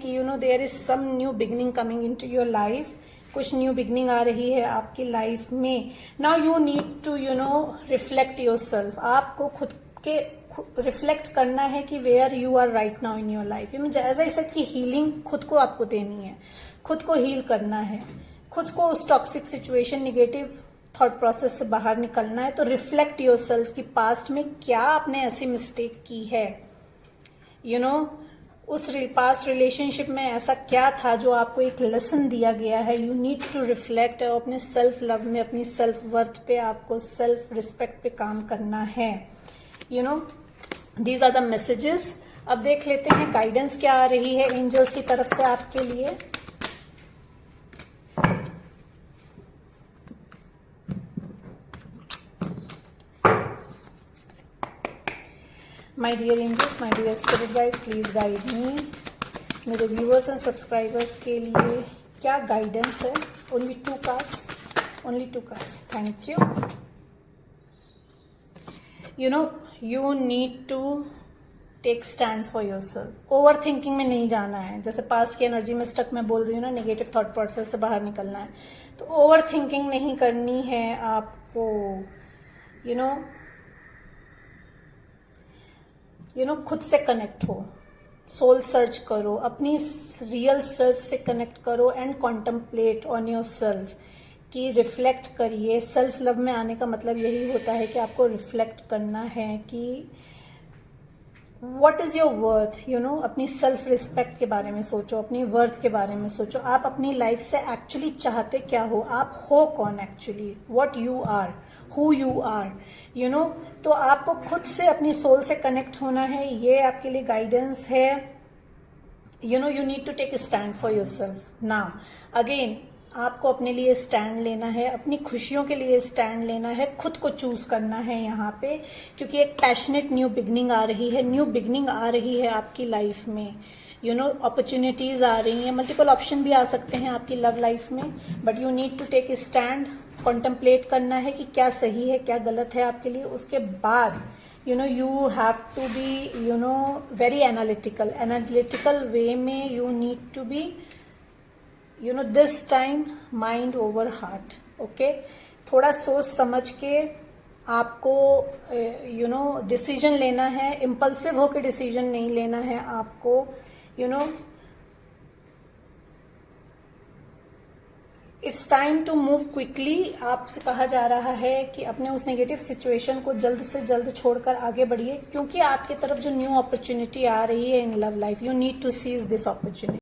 कि there is some new beginning coming into your life, कुछ new beginning आ रही है आपकी लाइफ में। Now you need to reflect yourself, आपको खुद के रिफ्लेक्ट करना है कि where you are right now in your life. As I said कि हीलिंग खुद को आपको देनी है, खुद को हील करना है, खुद को उस toxic situation, negative thought process से बाहर निकलना है। तो रिफ्लेक्ट योर सेल्फ कि पास्ट में क्या आपने ऐसी मिस्टेक की है, उस पास्ट रिलेशनशिप में ऐसा क्या था जो आपको एक लेसन दिया गया है। यू नीड टू रिफ्लेक्ट, अपने सेल्फ लव में, अपनी सेल्फ वर्थ पे, आपको सेल्फ रिस्पेक्ट पे काम करना है। These are the messages. अब देख लेते हैं गाइडेंस क्या आ रही है एंजल्स की तरफ से आपके लिए। My dear angels, my dear spirit guides, please guide me. मेरे व्यूअर्स एंड सब्सक्राइबर्स के लिए क्या गाइडेंस है? Only 2 cards, only 2 cards. Thank you. You need to take stand for yourself. Overthinking में नहीं जाना है। जैसे पास्ट की एनर्जी में स्टक मैं बोल रही हूँ ना, नेगेटिव थॉट प्रोसेस से बाहर निकलना है। तो ओवर थिंकिंग नहीं करनी है आपको। खुद से कनेक्ट हो, सोल सर्च करो, अपनी रियल सेल्फ से कनेक्ट करो and contemplate on your self, कि रिफ्लेक्ट करिए। सेल्फ लव में आने का मतलब यही होता है कि आपको रिफ्लेक्ट करना है कि व्हाट इज योर वर्थ। अपनी सेल्फ रिस्पेक्ट के बारे में सोचो, अपनी वर्थ के बारे में सोचो। आप अपनी लाइफ से एक्चुअली चाहते क्या हो, आप हो कौन actually, what you are, who you are. तो आपको खुद से, अपनी सोल से कनेक्ट होना है। ये आपके लिए गाइडेंस है। You need to take stand for yourself. Now again आपको अपने लिए स्टैंड लेना है, अपनी खुशियों के लिए स्टैंड लेना है, खुद को चूज करना है यहाँ पे, क्योंकि एक पैशनेट न्यू बिगनिंग आ रही है। न्यू बिगनिंग आ रही है आपकी लाइफ में। अपॉर्चुनिटीज आ रही हैं, मल्टीपल ऑप्शन भी आ सकते हैं आपकी लव लाइफ में, but you need to take stand. Contemplate करना है कि क्या सही है, क्या गलत है आपके लिए। उसके बाद you have to be very analytical way में you need to be this time mind over heart. Okay, थोड़ा सोच समझ के आपको डिसीजन लेना है। इम्पल्सिव होकर डिसीजन नहीं लेना है आपको। It's time to move quickly. आपसे कहा जा रहा है कि अपने उस नेगेटिव सिचुएशन को जल्द से जल्द छोड़कर आगे बढ़िए, क्योंकि आपकी तरफ जो न्यू अपॉर्चुनिटी आ रही है in love life, you need to seize this opportunity.